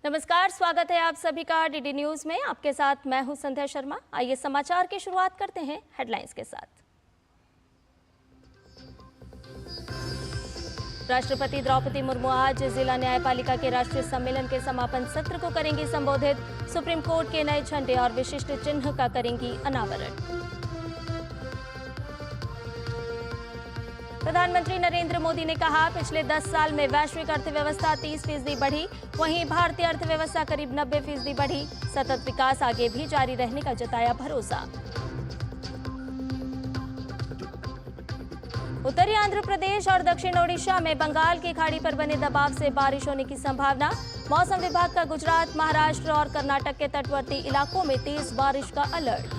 नमस्कार, स्वागत है आप सभी का डीडी न्यूज में। आपके साथ मैं हूं संध्या शर्मा। आइए समाचार की शुरुआत करते हैं हेडलाइंस के साथ। राष्ट्रपति द्रौपदी मुर्मू आज जिला न्यायपालिका के राष्ट्रीय सम्मेलन के समापन सत्र को करेंगी संबोधित। सुप्रीम कोर्ट के नए झंडे और विशिष्ट चिन्ह का करेंगी अनावरण। प्रधानमंत्री नरेंद्र मोदी ने कहा, पिछले 10 साल में वैश्विक अर्थव्यवस्था 30% बढ़ी, वहीं भारतीय अर्थव्यवस्था करीब 90% बढ़ी। सतत विकास आगे भी जारी रहने का जताया भरोसा। उत्तरी आंध्र प्रदेश और दक्षिण ओडिशा में बंगाल की खाड़ी पर बने दबाव से बारिश होने की संभावना। मौसम विभाग का गुजरात, महाराष्ट्र और कर्नाटक के तटवर्ती इलाकों में तेज बारिश का अलर्ट।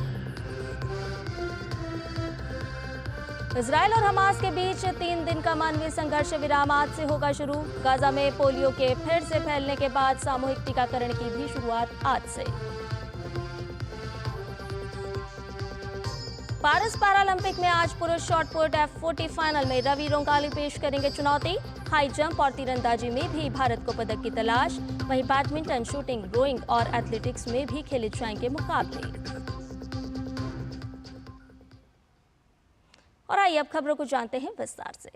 इजरायल और हमास के बीच 3 दिन का मानवीय संघर्ष विराम आज से होगा शुरू। गाजा में पोलियो के फिर से फैलने के बाद सामूहिक टीकाकरण की भी शुरुआत आज से। पारिस पैरालंपिक में आज पुरुष शॉटपुट F40 फाइनल में रवि रोंगाली पेश करेंगे चुनौती। हाई जंप और तीरंदाजी में भी भारत को पदक की तलाश। वहीं बैडमिंटन, शूटिंग, रोइंग और एथलेटिक्स में भी खेले जाएंगे मुकाबले। और आइए अब खबरों को जानते हैं विस्तार से।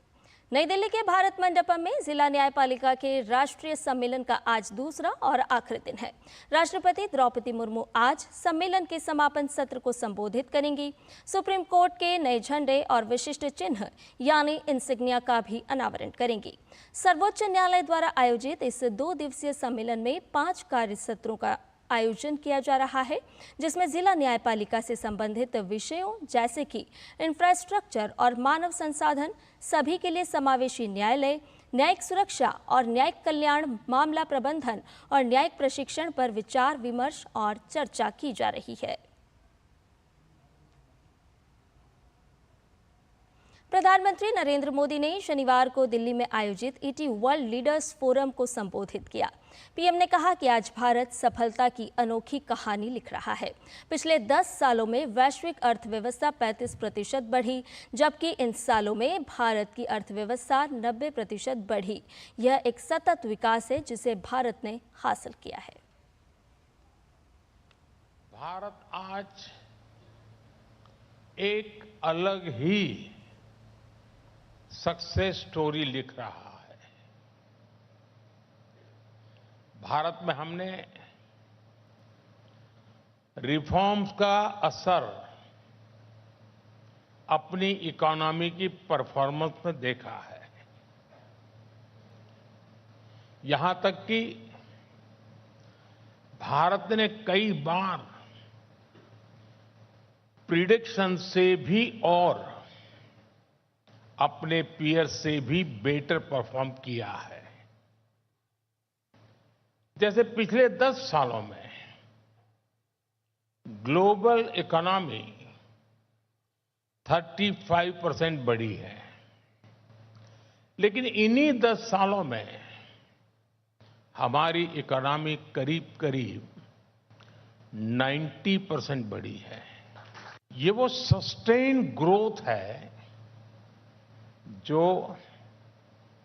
नई दिल्ली के भारत मंडपम में जिला न्यायपालिका के राष्ट्रीय सम्मेलन का आज दूसरा और आखिरी दिन है। राष्ट्रपति द्रौपदी मुर्मू आज सम्मेलन के समापन सत्र को संबोधित करेंगी। सुप्रीम कोर्ट के नए झंडे और विशिष्ट चिन्ह यानी इंसिग्निया का भी अनावरण करेंगी। सर्वोच्च न्यायालय द्वारा आयोजित इस 2 दिवसीय सम्मेलन में 5 कार्य सत्रों का आयोजन किया जा रहा है, जिसमें जिला न्यायपालिका से संबंधित विषयों जैसे कि इंफ्रास्ट्रक्चर और मानव संसाधन, सभी के लिए समावेशी न्यायालय, न्यायिक सुरक्षा और न्यायिक कल्याण, मामला प्रबंधन और न्यायिक प्रशिक्षण पर विचार विमर्श और चर्चा की जा रही है। प्रधानमंत्री नरेंद्र मोदी ने शनिवार को दिल्ली में आयोजित ईटी वर्ल्ड लीडर्स फोरम को संबोधित किया। पीएम ने कहा कि आज भारत सफलता की अनोखी कहानी लिख रहा है। पिछले 10 सालों में वैश्विक अर्थव्यवस्था 35% बढ़ी, जबकि इन सालों में भारत की अर्थव्यवस्था 90% बढ़ी। यह एक सतत विकास है जिसे भारत ने हासिल किया है। भारत आज एक अलग ही सक्सेस स्टोरी लिख रहा है। भारत में हमने रिफॉर्म्स का असर अपनी इकोनॉमी की परफॉर्मेंस में देखा है। यहां तक कि भारत ने कई बार प्रिडिक्शन से भी और अपने पीयर से भी बेटर परफॉर्म किया है। जैसे पिछले 10 सालों में ग्लोबल इकोनॉमी 35% बढ़ी है, लेकिन इन्हीं 10 सालों में हमारी इकोनॉमी करीब करीब 90% बढ़ी है। ये वो सस्टेन ग्रोथ है जो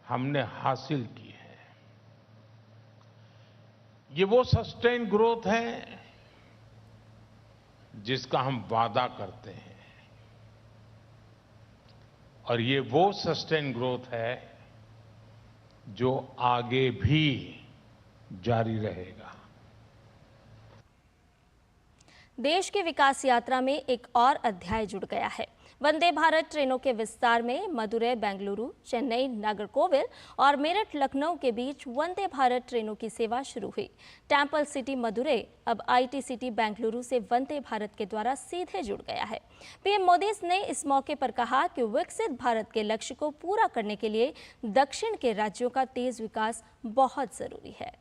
हमने हासिल की है। ये वो सस्टेन ग्रोथ है जिसका हम वादा करते हैं, और ये वो सस्टेन ग्रोथ है जो आगे भी जारी रहेगा। देश की विकास यात्रा में एक और अध्याय जुड़ गया है। वंदे भारत ट्रेनों के विस्तार में मदुरै बेंगलुरु, चेन्नई नागरकोविल और मेरठ लखनऊ के बीच वंदे भारत ट्रेनों की सेवा शुरू हुई। टेम्पल सिटी मदुरै अब आईटी सिटी बेंगलुरु से वंदे भारत के द्वारा सीधे जुड़ गया है। पीएम मोदी ने इस मौके पर कहा कि विकसित भारत के लक्ष्य को पूरा करने के लिए दक्षिण के राज्यों का तेज विकास बहुत जरूरी है।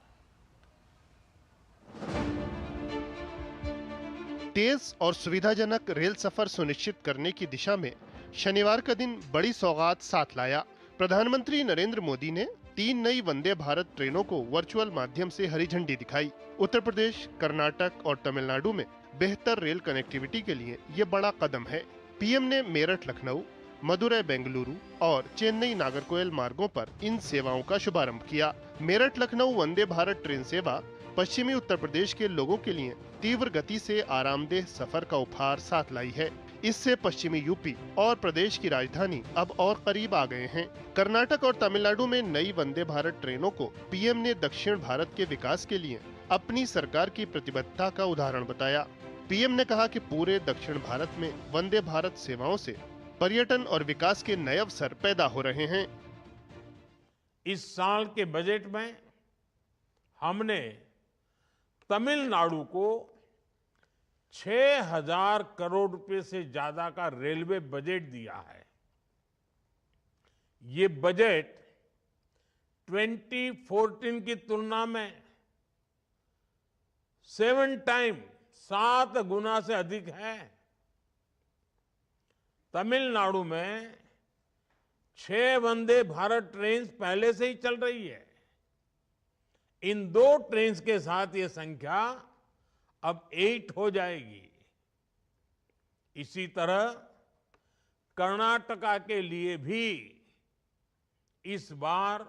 तेज और सुविधाजनक रेल सफर सुनिश्चित करने की दिशा में शनिवार का दिन बड़ी सौगात साथ लाया। प्रधानमंत्री नरेंद्र मोदी ने 3 नई वंदे भारत ट्रेनों को वर्चुअल माध्यम से हरी झंडी दिखाई। उत्तर प्रदेश, कर्नाटक और तमिलनाडु में बेहतर रेल कनेक्टिविटी के लिए ये बड़ा कदम है। पीएम ने मेरठ लखनऊ, मदुरै बेंगलुरु और चेन्नई नागरकोइल मार्गों पर इन सेवाओं का शुभारंभ किया। मेरठ लखनऊ वंदे भारत ट्रेन सेवा पश्चिमी उत्तर प्रदेश के लोगों के लिए तीव्र गति से आरामदेह सफर का उपहार साथ लाई है। इससे पश्चिमी यूपी और प्रदेश की राजधानी अब और करीब आ गए हैं। कर्नाटक और तमिलनाडु में नई वंदे भारत ट्रेनों को पीएम ने दक्षिण भारत के विकास के लिए अपनी सरकार की प्रतिबद्धता का उदाहरण बताया। पीएम ने कहा कि पूरे दक्षिण भारत में वंदे भारत सेवाओं से पर्यटन और विकास के नए अवसर पैदा हो रहे हैं। इस साल के बजट में हमने तमिलनाडु को 6,000 करोड़ रुपए से ज्यादा का रेलवे बजट दिया है। ये बजट 2014 की तुलना में 7 गुना से अधिक है। तमिलनाडु में 6 वंदे भारत ट्रेन पहले से ही चल रही है। इन 2 ट्रेन के साथ ये संख्या अब 8 हो जाएगी। इसी तरह कर्नाटका के लिए भी इस बार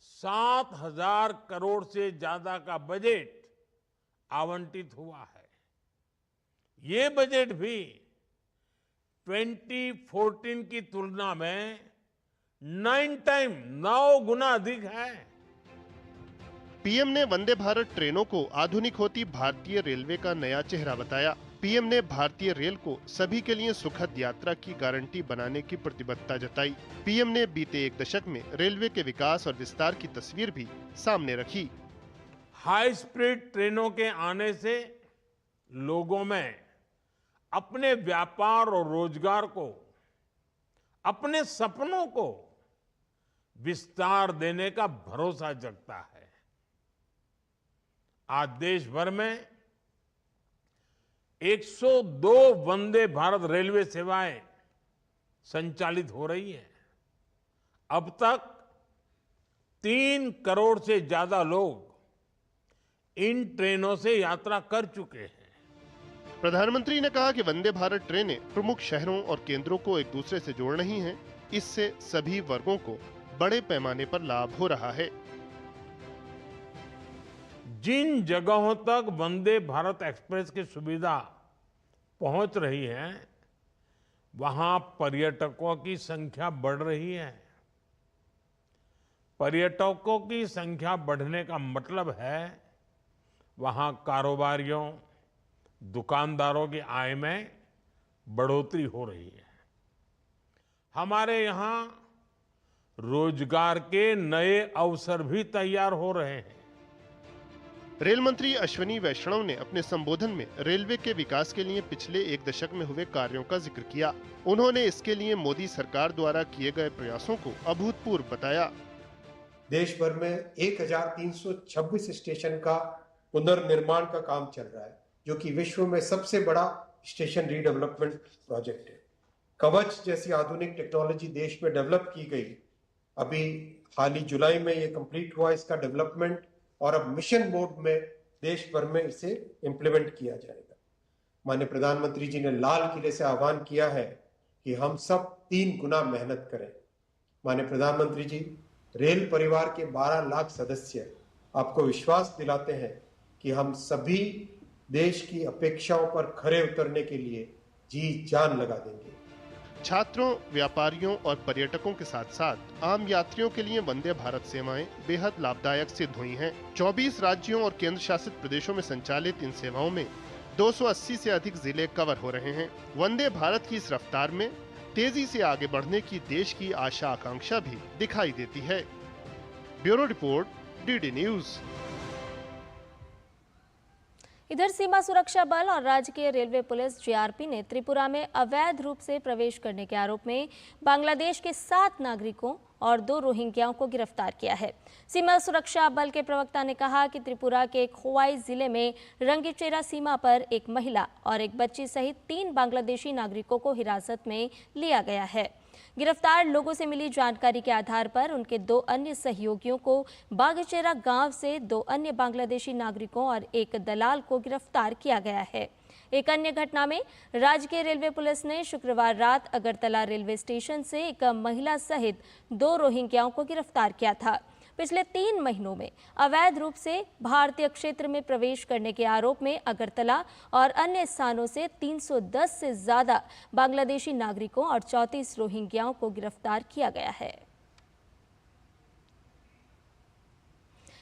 7,000 करोड़ से ज्यादा का बजट आवंटित हुआ है। ये बजट भी 2014 की तुलना में 9 गुना अधिक है। पीएम ने वंदे भारत ट्रेनों को आधुनिक होती भारतीय रेलवे का नया चेहरा बताया। पीएम ने भारतीय रेल को सभी के लिए सुखद यात्रा की गारंटी बनाने की प्रतिबद्धता जताई। पीएम ने बीते 1 दशक में रेलवे के विकास और विस्तार की तस्वीर भी सामने रखी। हाई स्पीड ट्रेनों के आने से लोगों में अपने व्यापार और रोजगार को, अपने सपनों को विस्तार देने का भरोसा जगता है। आज देश भर में 102 वंदे भारत रेलवे सेवाएं संचालित हो रही हैं। अब तक 3 करोड़ से ज्यादा लोग इन ट्रेनों से यात्रा कर चुके हैं। प्रधानमंत्री ने कहा कि वंदे भारत ट्रेनें प्रमुख शहरों और केंद्रों को एक दूसरे से जोड़ रही हैं। इससे सभी वर्गों को बड़े पैमाने पर लाभ हो रहा है। जिन जगहों तक वंदे भारत एक्सप्रेस की सुविधा पहुंच रही है, वहां पर्यटकों की संख्या बढ़ रही है। पर्यटकों की संख्या बढ़ने का मतलब है वहां कारोबारियों, दुकानदारों की आय में बढ़ोतरी हो रही है। हमारे यहां रोजगार के नए अवसर भी तैयार हो रहे हैं। रेल मंत्री अश्विनी वैष्णव ने अपने संबोधन में रेलवे के विकास के लिए पिछले 1 दशक में हुए कार्यों का जिक्र किया। उन्होंने इसके लिए मोदी सरकार द्वारा किए गए प्रयासों को अभूतपूर्व बताया। देश भर में 1326 स्टेशन का पुनर्निर्माण का काम चल रहा है, जो कि विश्व में सबसे बड़ा स्टेशन रीडेवलपमेंट प्रोजेक्ट है। कवच जैसी आधुनिक टेक्नोलॉजी देश में डेवलप की गई। अभी हाल ही जुलाई में ये कंप्लीट हुआ इसका डेवलपमेंट, और अब मिशन मोड में देश भर में इसे इम्प्लीमेंट किया जाएगा। माननीय प्रधानमंत्री जी ने लाल किले से आह्वान किया है कि हम सब 3 गुना मेहनत करें। माननीय प्रधानमंत्री जी, रेल परिवार के 12 लाख सदस्य आपको विश्वास दिलाते हैं कि हम सभी देश की अपेक्षाओं पर खरे उतरने के लिए जी जान लगा देंगे। छात्रों, व्यापारियों और पर्यटकों के साथ साथ आम यात्रियों के लिए वंदे भारत सेवाएं बेहद लाभदायक सिद्ध हुई हैं। 24 राज्यों और केंद्र शासित प्रदेशों में संचालित इन सेवाओं में 280 से अधिक जिले कवर हो रहे हैं। वंदे भारत की इस रफ्तार में तेजी से आगे बढ़ने की देश की आशा आकांक्षा भी दिखाई देती है। Bureau report, DD news. इधर सीमा सुरक्षा बल और राज्य के रेलवे पुलिस जीआरपी ने त्रिपुरा में अवैध रूप से प्रवेश करने के आरोप में बांग्लादेश के 7 नागरिकों और 2 रोहिंग्याओं को गिरफ्तार किया है। सीमा सुरक्षा बल के प्रवक्ता ने कहा कि त्रिपुरा के खोवाई जिले में रंगीचेरा सीमा पर एक महिला और एक बच्ची सहित 3 बांग्लादेशी नागरिकों को हिरासत में लिया गया है। गिरफ्तार लोगों से मिली जानकारी के आधार पर उनके 2 अन्य सहयोगियों को बागचेरा गांव से 2 अन्य बांग्लादेशी नागरिकों और एक दलाल को गिरफ्तार किया गया है। एक अन्य घटना में राज्य के रेलवे पुलिस ने शुक्रवार रात अगरतला रेलवे स्टेशन से एक महिला सहित 2 रोहिंग्याओं को गिरफ्तार किया था। पिछले 3 महीनों में अवैध रूप से भारतीय क्षेत्र में प्रवेश करने के आरोप में अगरतला और अन्य स्थानों से 310 से ज्यादा बांग्लादेशी नागरिकों और 34 रोहिंग्याओं को गिरफ्तार किया गया है।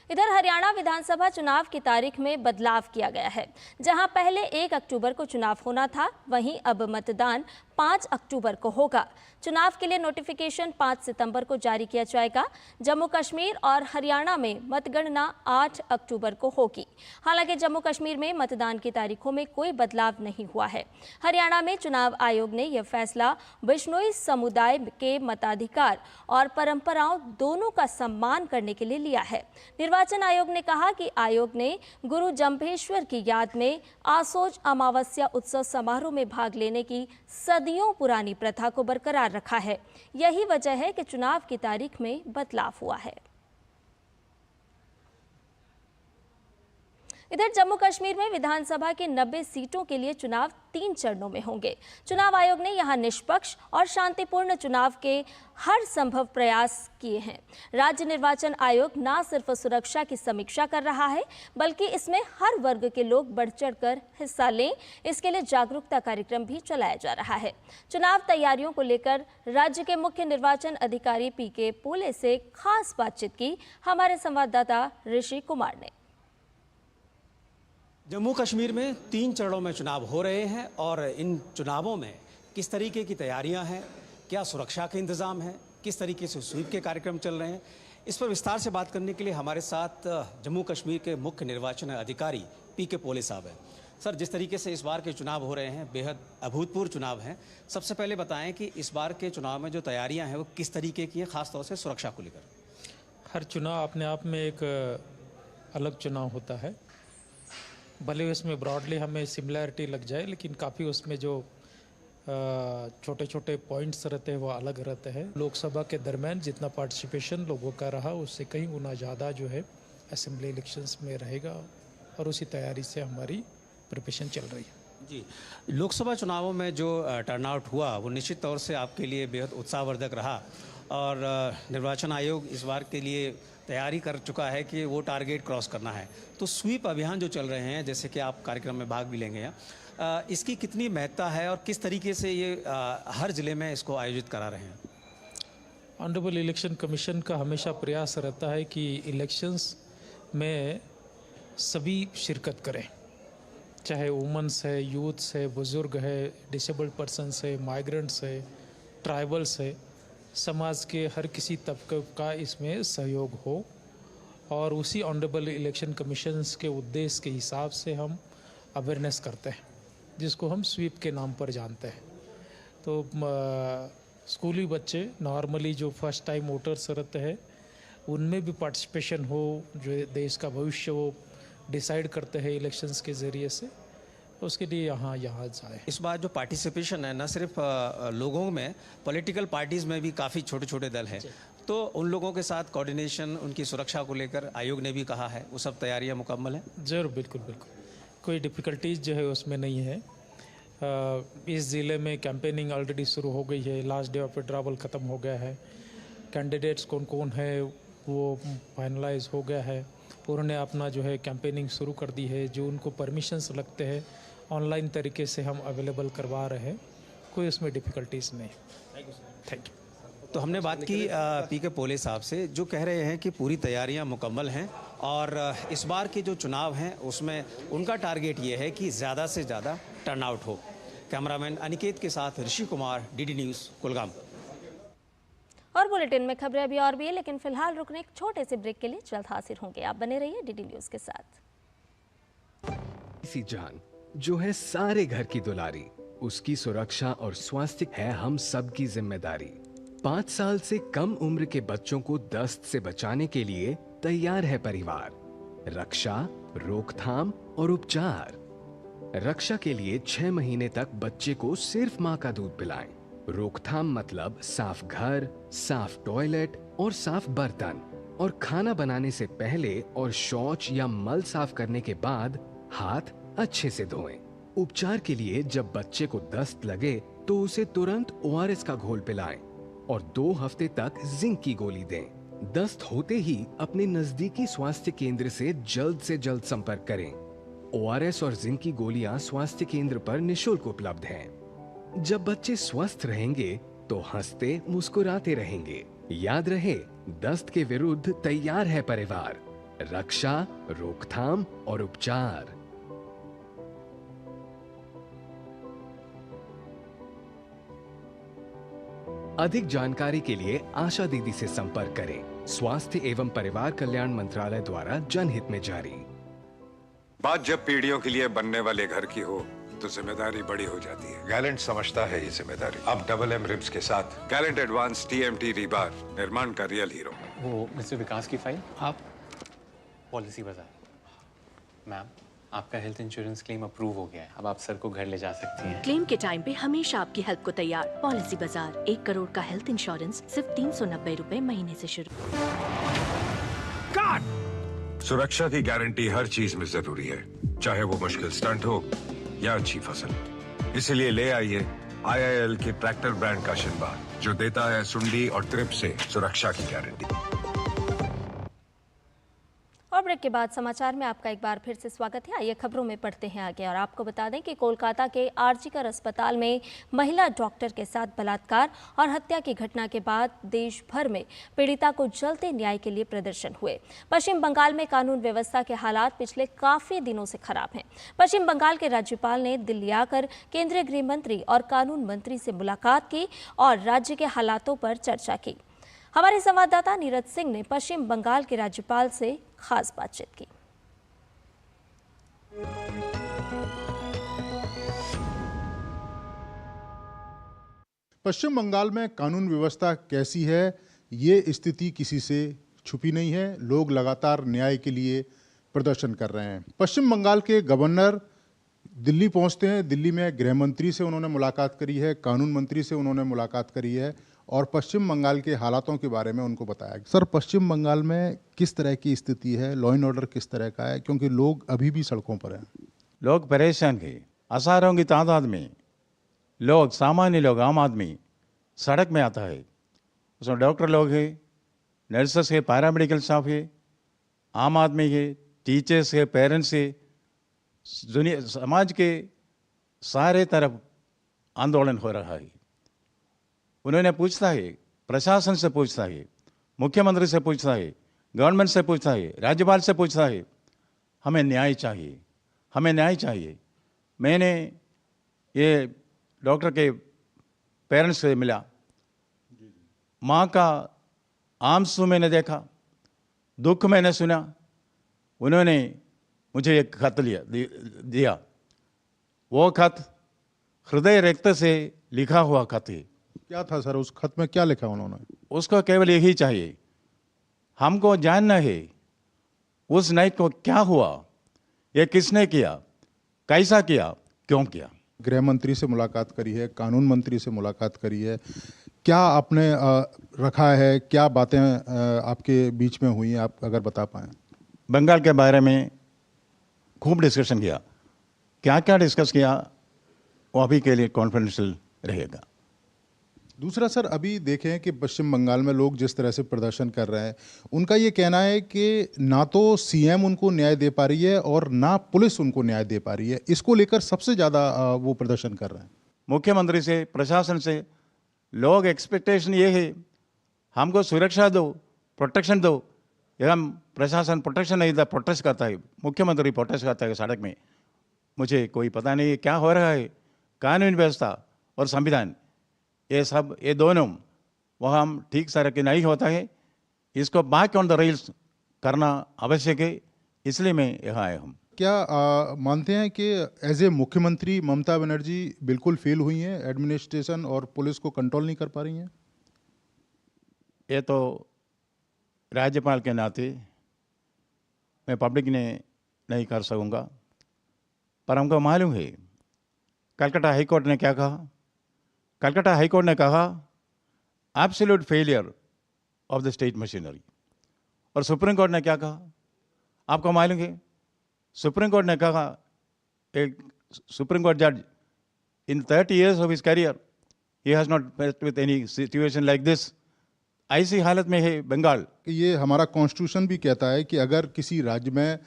इधर हरियाणा विधानसभा चुनाव की तारीख में बदलाव किया गया है। जहां पहले 1 अक्टूबर को चुनाव होना था, वहीं अब मतदान 5 अक्टूबर को होगा। चुनाव के लिए नोटिफिकेशन 5 सितंबर को जारी किया जाएगा। जम्मू कश्मीर और हरियाणा में मतगणना 8 अक्टूबर को होगी। हालांकि जम्मू कश्मीर में मतदान की तारीखों में कोई बदलाव नहीं हुआ है। हरियाणा में चुनाव आयोग ने यह फैसला बिश्नोई समुदाय के मताधिकार और परंपराओं दोनों का सम्मान करने के लिए लिया है। निर्वाचन आयोग ने कहा कि आयोग ने गुरु जंभेश्वर की याद में आसोज अमावस्या उत्सव समारोह में भाग लेने की सदियों पुरानी प्रथा को बरकरार रखा है। यही वजह है कि चुनाव की तारीख में बदलाव हुआ है। इधर जम्मू कश्मीर में विधानसभा के 90 सीटों के लिए चुनाव 3 चरणों में होंगे। चुनाव आयोग ने यहां निष्पक्ष और शांतिपूर्ण चुनाव के हर संभव प्रयास किए हैं। राज्य निर्वाचन आयोग न सिर्फ सुरक्षा की समीक्षा कर रहा है, बल्कि इसमें हर वर्ग के लोग बढ़ चढ़कर हिस्सा लें, इसके लिए जागरूकता कार्यक्रम भी चलाया जा रहा है। चुनाव तैयारियों को लेकर राज्य के मुख्य निर्वाचन अधिकारी पीके पोले से खास बातचीत की हमारे संवाददाता ऋषि कुमार ने। जम्मू कश्मीर में 3 चरणों में चुनाव हो रहे हैं और इन चुनावों में किस तरीके की तैयारियां हैं, क्या सुरक्षा के इंतजाम हैं, किस तरीके से स्वीप के कार्यक्रम चल रहे हैं, इस पर विस्तार से बात करने के लिए हमारे साथ जम्मू कश्मीर के मुख्य निर्वाचन अधिकारी पीके पोले साहब हैं। सर, जिस तरीके से इस बार के चुनाव हो रहे हैं, बेहद अभूतपूर्व चुनाव हैं। सबसे पहले बताएं कि इस बार के चुनाव में जो तैयारियां हैं वो किस तरीके की हैं, खासतौर से सुरक्षा को लेकर। हर चुनाव अपने आप में एक अलग चुनाव होता है। भले उसमें ब्रॉडली हमें सिमिलैरिटी लग जाए, लेकिन काफ़ी उसमें जो छोटे छोटे पॉइंट्स रहते हैं वो अलग रहते हैं। लोकसभा के दरमियान जितना पार्टिसिपेशन लोगों का रहा, उससे कहीं गुना ज़्यादा जो है असेंबली इलेक्शंस में रहेगा और उसी तैयारी से हमारी प्रिपरेशन चल रही है। जी, लोकसभा चुनावों में जो टर्नआउट हुआ वो निश्चित तौर से आपके लिए बेहद उत्साहवर्धक रहा और निर्वाचन आयोग इस बार के लिए तैयारी कर चुका है कि वो टारगेट क्रॉस करना है। तो स्वीप अभियान जो चल रहे हैं, जैसे कि आप कार्यक्रम में भाग भी लेंगे, इसकी कितनी महत्ता है और किस तरीके से ये हर ज़िले में इसको आयोजित करा रहे हैं? ऑनरेबल इलेक्शन कमीशन का हमेशा प्रयास रहता है कि इलेक्शंस में सभी शिरकत करें, चाहे वुमेंस है, यूथ्स है, बुज़ुर्ग है, डिसेबल्ड पर्सनस है, माइग्रेंट्स है, ट्राइबल्स है, समाज के हर किसी तबके का इसमें सहयोग हो। और उसी ऑनरेबल इलेक्शन कमीशंस के उद्देश्य के हिसाब से हम अवेयरनेस करते हैं, जिसको हम स्वीप के नाम पर जानते हैं। तो स्कूली बच्चे नॉर्मली जो फर्स्ट टाइम वोटर्स रहते हैं, उनमें भी पार्टिसिपेशन हो, जो देश का भविष्य वो डिसाइड करते हैं इलेक्शंस के ज़रिए से, उसके लिए यहाँ जाए। इस बार जो पार्टिसिपेशन है, न सिर्फ लोगों में, पॉलिटिकल पार्टीज़ में भी काफ़ी छोटे छोटे दल हैं, तो उन लोगों के साथ कोऑर्डिनेशन, उनकी सुरक्षा को लेकर आयोग ने भी कहा है, वो सब तैयारियां मुकम्मल हैं? ज़रूर, बिल्कुल बिल्कुल, कोई डिफ़िकल्टीज जो है उसमें नहीं है। इस ज़िले में कैंपेनिंग ऑलरेडी शुरू हो गई है, लास्ट डे ऑफ विड्रॉवल ख़त्म हो गया है, कैंडिडेट्स कौन कौन है वो फाइनलाइज हो गया है, उन्होंने अपना जो है कैंपेनिंग शुरू कर दी है। जो उनको परमिशंस लगते हैं ऑनलाइन तरीके से हम अवेलेबल करवा रहे हैं, कोई उसमें डिफ़िकल्टीज नहीं। Thank you. तो हमने बात की पीके पोले साहब से, जो कह रहे हैं कि पूरी तैयारियां मुकम्मल हैं और इस बार के जो चुनाव हैं उसमें उनका टारगेट ये है कि ज़्यादा से ज़्यादा टर्नआउट हो। कैमरामैन अनिकेत के साथ ऋषि कुमार, डीडी न्यूज़, कुलगाम। और बुलेटिन में खबरें अभी और भी है, लेकिन फिलहाल रुकने एक छोटे से ब्रेक के लिए जल्द हाजिर होंगे। आप बने रहिए डीडी न्यूज़ के साथ। सी जान जो है सारे घर की दुलारी, उसकी सुरक्षा और स्वास्थ्य है हम सबकी जिम्मेदारी। 5 साल से कम उम्र के बच्चों को दस्त से बचाने के लिए तैयार है परिवार। रक्षा, रोकथाम और उपचार। रक्षा के लिए 6 महीने तक बच्चे को सिर्फ माँ का दूध पिलाएं। रोकथाम मतलब साफ घर, साफ टॉयलेट और साफ बर्तन, और खाना बनाने से पहले और शौच या मल साफ करने के बाद हाथ अच्छे से धोएं। उपचार के लिए जब बच्चे को दस्त लगे तो उसे तुरंत ORS का घोल पिलाएं और 2 हफ्ते तक जिंक की गोली दें। दस्त होते ही अपने नजदीकी स्वास्थ्य केंद्र से जल्द संपर्क करें। ORS और जिंक की गोलियां स्वास्थ्य केंद्र पर निशुल्क उपलब्ध हैं। जब बच्चे स्वस्थ रहेंगे तो हंसते मुस्कुराते रहेंगे। याद रहे, दस्त के विरुद्ध तैयार है परिवार। रक्षा, रोकथाम और उपचार। अधिक जानकारी के लिए आशा दीदी से संपर्क करें। स्वास्थ्य एवं परिवार कल्याण मंत्रालय द्वारा जनहित में जारी। बात जब पीढ़ियों के लिए बनने वाले घर की हो तो जिम्मेदारी बड़ी हो जाती है। गैलेंट समझता है ये जिम्मेदारी। अब MM रिब्स के साथ गैलेंट एडवांस TMT रीबार निर्माण का रियल हीरो। वो मिस्टर विकास की फाइल आप पॉलिसी बाजार। मैम, आपका हेल्थ इंश्योरेंस क्लेम अप्रूव हो गया है। अब आप सर को घर ले जा सकती हैं। क्लेम के टाइम पे हमेशा आपकी हेल्प को तैयार। पॉलिसी बाजार, 1 करोड़ का हेल्थ इंश्योरेंस सिर्फ 390 रुपए महीने से शुरू। सुरक्षा की गारंटी हर चीज में जरूरी है, चाहे वो मुश्किल स्टंट हो या अच्छी फसल। इसलिए ले आइए IIL के ट्रैक्टर ब्रांड का शिनबार, जो देता है सुंडी और ट्रिप से सुरक्षा की गारंटी। और ब्रेक के बाद समाचार में आपका एक बार फिर से स्वागत है। आइए खबरों में पढ़ते हैं आगे और आपको बता दें कि कोलकाता के आरजीकर अस्पताल में महिला डॉक्टर के साथ बलात्कार और हत्या की घटना के बाद देश भर में पीड़िता को जल्द न्याय के लिए प्रदर्शन हुए। पश्चिम बंगाल में कानून व्यवस्था के हालात पिछले काफी दिनों से खराब हैं। पश्चिम बंगाल के राज्यपाल ने दिल्ली आकर केंद्रीय गृह मंत्री और कानून मंत्री से मुलाकात की और राज्य के हालातों पर चर्चा की। हमारे संवाददाता नीरज सिंह ने पश्चिम बंगाल के राज्यपाल से खास बातचीत की। पश्चिम बंगाल में कानून व्यवस्था कैसी है, ये स्थिति किसी से छुपी नहीं है। लोग लगातार न्याय के लिए प्रदर्शन कर रहे हैं। पश्चिम बंगाल के गवर्नर दिल्ली पहुंचते हैं। दिल्ली में गृह मंत्री से उन्होंने मुलाकात करी है, कानून मंत्री से उन्होंने मुलाकात करी है और पश्चिम बंगाल के हालातों के बारे में उनको बताया। सर, पश्चिम बंगाल में किस तरह की स्थिति है, लॉ एंड ऑर्डर किस तरह का है, क्योंकि लोग अभी भी सड़कों पर हैं। लोग परेशान हैं। हजारों की तादाद में लोग, सामान्य लोग, आम आदमी सड़क में आता है। उसमें डॉक्टर लोग हैं, नर्सेस है, पैरामेडिकल स्टाफ है, आम आदमी है, टीचर्स है, पेरेंट्स है। दुनिया समाज के सारे तरफ आंदोलन हो रहा है। उन्होंने पूछता है, प्रशासन से पूछता है, मुख्यमंत्री से पूछता है, गवर्नमेंट से पूछता है, राज्यपाल से पूछता है, हमें न्याय चाहिए, हमें न्याय चाहिए। मैंने ये डॉक्टर के पेरेंट्स से मिला, माँ का आंसू मैंने देखा, दुख मैंने सुना। उन्होंने मुझे एक खत दिया। वो खत हृदय रक्त से लिखा हुआ खत है। क्या था सर उस खत में, क्या लिखा उन्होंने? उसको केवल यही चाहिए, हमको जानना है उस न्याय को क्या हुआ, ये किसने किया, कैसा किया, क्यों किया। गृह मंत्री से मुलाकात करी है, कानून मंत्री से मुलाकात करी है, क्या आपने रखा है, क्या बातें आपके बीच में हुई, आप अगर बता पाएं। बंगाल के बारे में खूब डिस्कशन किया। क्या क्या डिस्कस किया वो अभी के लिए कॉन्फिडेंशियल रहेगा। दूसरा सर, अभी देखें कि पश्चिम बंगाल में लोग जिस तरह से प्रदर्शन कर रहे हैं, उनका ये कहना है कि ना तो CM उनको न्याय दे पा रही है और ना पुलिस उनको न्याय दे पा रही है। इसको लेकर सबसे ज़्यादा वो प्रदर्शन कर रहे हैं। मुख्यमंत्री से, प्रशासन से लोग एक्सपेक्टेशन ये है, हमको सुरक्षा दो, प्रोटेक्शन दो। हम प्रशासन प्रोटेक्शन नहीं देता, प्रोटेस्ट करता है, मुख्यमंत्री प्रोटेस्ट करता है सड़क में। मुझे कोई पता नहीं है क्या हो रहा है। कानून व्यवस्था और संविधान, ये सब, ये दोनों वह हम ठीक तरह के नहीं होता है। इसको बैक ऑन द रेल्स करना आवश्यक है, इसलिए मैं यहाँ आया हूँ। क्या मानते हैं कि एज ए मुख्यमंत्री ममता बनर्जी बिल्कुल फेल हुई हैं, एडमिनिस्ट्रेशन और पुलिस को कंट्रोल नहीं कर पा रही हैं? ये तो राज्यपाल के नाते मैं पब्लिक ने नहीं कर सकूँगा, पर हमको मालूम है कलकत्ता हाई कोर्ट ने क्या कहा। कलकत्ता हाई कोर्ट ने कहा absolute failure of the state machinery. और सुप्रीम कोर्ट ने क्या कहा आपको मालूम है? सुप्रीम कोर्ट ने कहा, एक सुप्रीम कोर्ट जज इन 30 years of his career he has not met with any situation like this। ऐसी हालत में है बंगाल। ये हमारा कॉन्स्टिट्यूशन भी कहता है कि अगर किसी राज्य में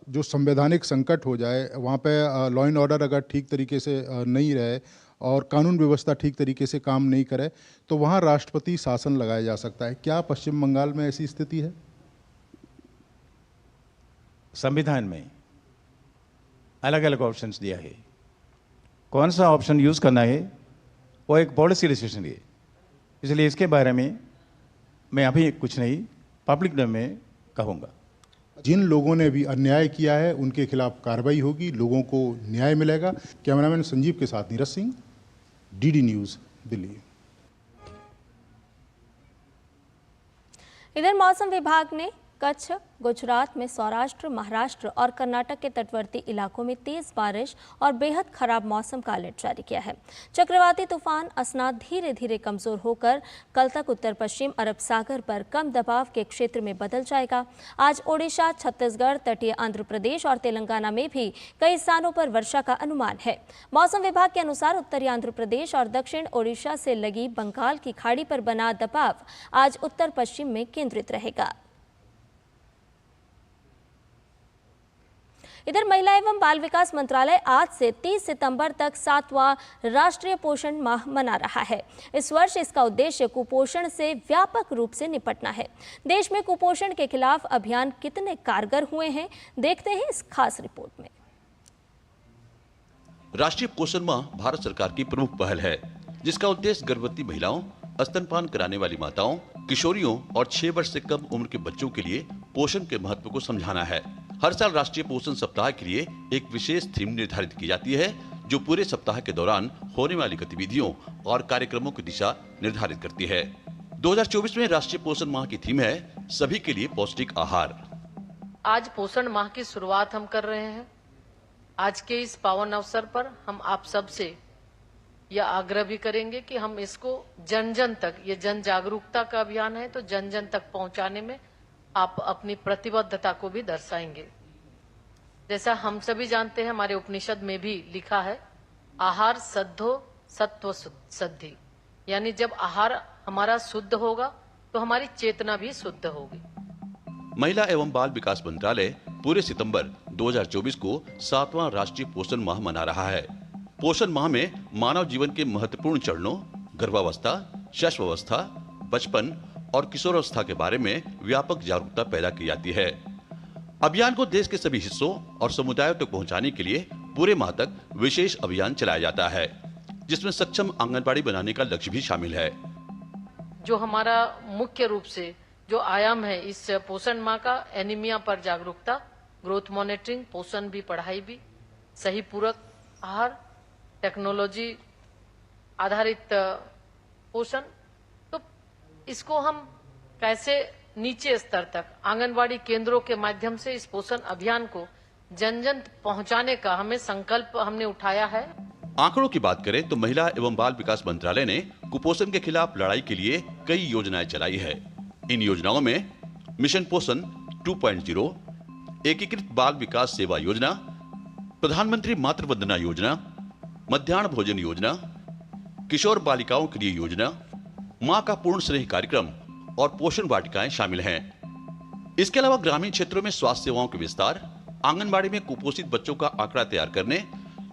जो संवैधानिक संकट हो जाए, वहाँ पे लॉ एंड ऑर्डर अगर ठीक तरीके से नहीं रहे और कानून व्यवस्था ठीक तरीके से काम नहीं करे, तो वहाँ राष्ट्रपति शासन लगाया जा सकता है। क्या पश्चिम बंगाल में ऐसी स्थिति है? संविधान में अलग अलग ऑप्शंस दिया है, कौन सा ऑप्शन यूज़ करना है वो एक पॉलिसी डिसीजन है। इसलिए इसके बारे में मैं अभी कुछ नहीं पब्लिक में कहूँगा। जिन लोगों ने भी अन्याय किया है उनके खिलाफ कार्रवाई होगी, लोगों को न्याय मिलेगा। कैमरामैन संजीव के साथ नीरज सिंह, डीडी न्यूज़, दिल्ली। इधर मौसम विभाग ने कच्छ, गुजरात में सौराष्ट्र, महाराष्ट्र और कर्नाटक के तटवर्ती इलाकों में तेज बारिश और बेहद खराब मौसम का अलर्ट जारी किया है। चक्रवाती तूफान असना धीरे धीरे कमजोर होकर कल तक उत्तर पश्चिम अरब सागर पर कम दबाव के क्षेत्र में बदल जाएगा। आज ओडिशा, छत्तीसगढ़, तटीय आंध्र प्रदेश और तेलंगाना में भी कई स्थानों पर वर्षा का अनुमान है। मौसम विभाग के अनुसार उत्तरी आंध्र प्रदेश और दक्षिण ओडिशा से लगी बंगाल की खाड़ी पर बना दबाव आज उत्तर पश्चिम में केंद्रित रहेगा। इधर महिला एवं बाल विकास मंत्रालय आज से 30 सितंबर तक 7वां राष्ट्रीय पोषण माह मना रहा है। इस वर्ष इसका उद्देश्य कुपोषण से व्यापक रूप से निपटना है। देश में कुपोषण के खिलाफ अभियान कितने कारगर हुए हैं, देखते हैं इस खास रिपोर्ट में। राष्ट्रीय पोषण माह भारत सरकार की प्रमुख पहल है, जिसका उद्देश्य गर्भवती महिलाओं, स्तनपान कराने वाली माताओं, किशोरियों और 6 वर्ष से कम उम्र के बच्चों के लिए पोषण के महत्व को समझाना है। हर साल राष्ट्रीय पोषण सप्ताह के लिए एक विशेष थीम निर्धारित की जाती है, जो पूरे सप्ताह के दौरान होने वाली गतिविधियों और कार्यक्रमों की दिशा निर्धारित करती है। 2024 में राष्ट्रीय पोषण माह की थीम है सभी के लिए पौष्टिक आहार। आज पोषण माह की शुरुआत हम कर रहे हैं। आज के इस पावन अवसर पर हम आप सब से यह आग्रह भी करेंगे कि हम इसको जन जन तक, ये जन जागरूकता का अभियान है, तो जन जन तक पहुंचाने में आप अपनी प्रतिबद्धता को भी दर्शाएंगे। जैसा हम सभी जानते हैं, हमारे उपनिषद में भी लिखा है, आहार सद्धो सत्व सद्धि, यानी जब आहार हमारा शुद्ध होगा तो हमारी चेतना भी शुद्ध होगी। महिला एवं बाल विकास मंत्रालय पूरे सितंबर 2024 को 7वां राष्ट्रीय पोषण माह मना रहा है। पोषण माह में मानव जीवन के महत्वपूर्ण चरणों गर्भावस्था, शैशवावस्था, बचपन और किशोरावस्था के बारे में व्यापक जागरूकता पैदा की जाती है। अभियान को देश के सभी हिस्सों और समुदायों तक पहुंचाने के लिए पूरे माह तक विशेष अभियान चलाया जाता है, जिसमें सक्षम आंगनबाड़ी बनाने का लक्ष्य भी शामिल है। जो हमारा मुख्य रूप से जो आयाम है इस पोषण माह का, एनीमिया पर जागरूकता, ग्रोथ मॉनिटरिंग, पोषण भी पढ़ाई भी, सही पूरक आहार, टेक्नोलॉजी आधारित पोषण, तो इसको हम कैसे नीचे स्तर तक आंगनवाड़ी केंद्रों के माध्यम से इस पोषण अभियान को जन जन पहुंचाने का हमें संकल्प हमने उठाया है। आंकड़ों की बात करें तो महिला एवं बाल विकास मंत्रालय ने कुपोषण के खिलाफ लड़ाई के लिए कई योजनाएं चलाई है। इन योजनाओं में मिशन पोषण 2.0, एकीकृत बाल विकास सेवा योजना, प्रधानमंत्री मातृ वंदना योजना, मध्याह्न भोजन योजना, किशोर बालिकाओं के लिए योजना, मां का पूर्ण स्नेह कार्यक्रम और पोषण वाटिकाएं शामिल हैं। इसके अलावा ग्रामीण क्षेत्रों में स्वास्थ्य सेवाओं के विस्तार, आंगनबाड़ी में कुपोषित बच्चों का आंकड़ा तैयार करने,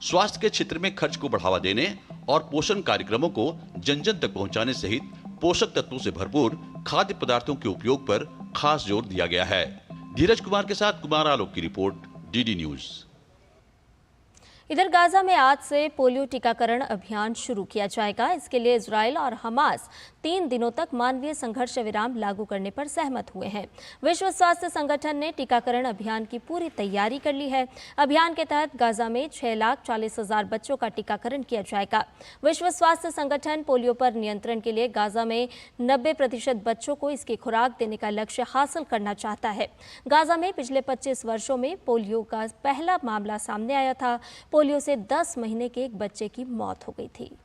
स्वास्थ्य के क्षेत्र में खर्च को बढ़ावा देने और पोषण कार्यक्रमों को जन जन तक पहुंचाने सहित पोषक तत्वों से भरपूर खाद्य पदार्थों के उपयोग पर खास जोर दिया गया है। धीरज कुमार के साथ कुमार आलोक की रिपोर्ट, डीडी न्यूज। इधर गाजा में आज से पोलियो टीकाकरण अभियान शुरू किया जाएगा। इसके लिए इजराइल और हमास 3 दिनों तक मानवीय संघर्ष विराम लागू करने पर सहमत हुए हैं। विश्व स्वास्थ्य संगठन ने टीकाकरण अभियान की पूरी तैयारी कर ली है। अभियान के तहत गाजा में 6,40,000 बच्चों का टीकाकरण किया जाएगा। विश्व स्वास्थ्य संगठन पोलियो पर नियंत्रण के लिए गाजा में 90% बच्चों को इसकी खुराक देने का लक्ष्य हासिल करना चाहता है। गाजा में पिछले 25 वर्षों में पोलियो का पहला मामला सामने आया था। पोलियो से 10 महीने के एक बच्चे की मौत हो गई थी।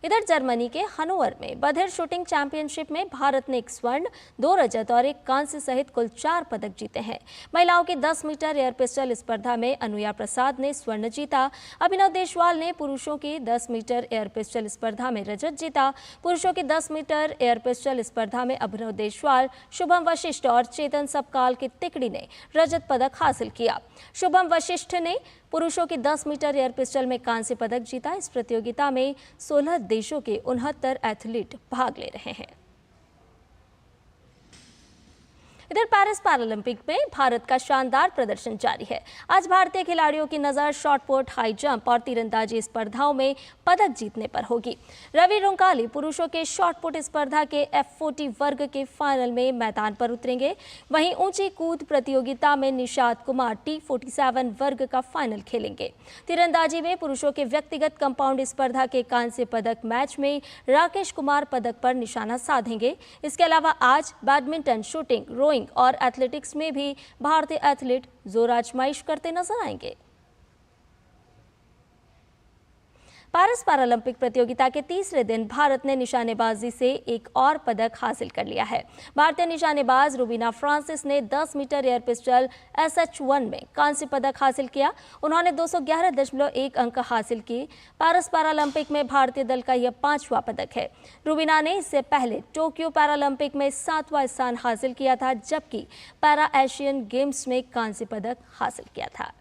इधर जर्मनी के हनोवर में बधिर शूटिंग चैंपियनशिप में भारत ने 1 स्वर्ण, 2 रजत और 1 कांस्य सहित कुल 4 पदक जीते हैं। महिलाओं की 10 मीटर एयर पिस्टल स्पर्धा में अनुया प्रसाद ने स्वर्ण जीता। अभिनव देशवाल ने पुरुषों की 10 मीटर एयर पिस्टल स्पर्धा में रजत जीता। पुरुषों की 10 मीटर एयर पिस्टल स्पर्धा में अभिनव देशवाल, शुभम वशिष्ठ और चेतन सबकाल की तिकड़ी ने रजत पदक हासिल किया। शुभम वशिष्ठ ने पुरुषों की 10 मीटर एयर पिस्टल में कांस्य पदक जीता। इस प्रतियोगिता में 16 देशों के 69 एथलीट भाग ले रहे हैं। इधर पेरिस पैरालंपिक में भारत का शानदार प्रदर्शन जारी है। आज भारतीय खिलाड़ियों की नजर शॉटपुट, हाई जंप और तीरंदाजी स्पर्धाओं में पदक जीतने पर होगी। रवि रुंकाली पुरुषों के शॉटपुट स्पर्धा के F40 वर्ग के फाइनल में मैदान पर उतरेंगे। वहीं ऊंची कूद प्रतियोगिता में निशात कुमार T47 वर्ग का फाइनल खेलेंगे। तीरंदाजी में पुरुषों के व्यक्तिगत कंपाउंड स्पर्धा के कांस्य पदक मैच में राकेश कुमार पदक पर निशाना साधेंगे। इसके अलावा आज बैडमिंटन, शूटिंग, रोइंग और एथलेटिक्स में भी भारतीय एथलीट जोर आजमाइश करते नजर आएंगे। पेरिस पैरालंपिक प्रतियोगिता के तीसरे दिन भारत ने निशानेबाजी से एक और पदक हासिल कर लिया है। भारतीय निशानेबाज रुबीना फ्रांसिस ने 10 मीटर एयर पिस्टल SH1 में कांस्य पदक हासिल किया। उन्होंने 211.1 अंक हासिल किए। पेरिस पैरालंपिक में भारतीय दल का यह 5वां पदक है। रुबीना ने इससे पहले टोक्यो पैरालंपिक में 7वां स्थान हासिल किया था, जबकि पैरा एशियन गेम्स में कांस्य पदक हासिल किया था।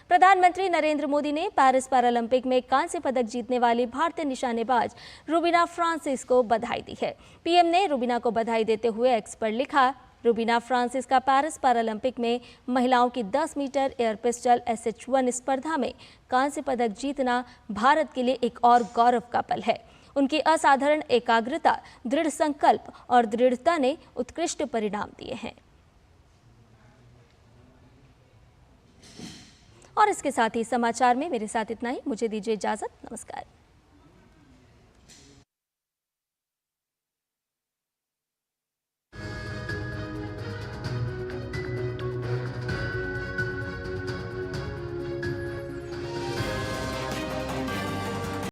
प्रधानमंत्री नरेंद्र मोदी ने पेरिस पैरालंपिक में कांस्य पदक जीतने वाली भारतीय निशानेबाज रुबीना फ्रांसिस को बधाई दी है। पीएम ने रुबीना को बधाई देते हुए एक्स पर लिखा, रुबीना फ्रांसिस का पेरिस पैरालंपिक में महिलाओं की 10 मीटर एयर पिस्टल SH1 स्पर्धा में कांस्य पदक जीतना भारत के लिए एक और गौरव का पल है। उनकी असाधारण एकाग्रता, दृढ़ संकल्प और दृढ़ता ने उत्कृष्ट परिणाम दिए हैं। और इसके साथ ही समाचार में मेरे साथ इतना ही। मुझे दीजिए इजाजत। नमस्कार।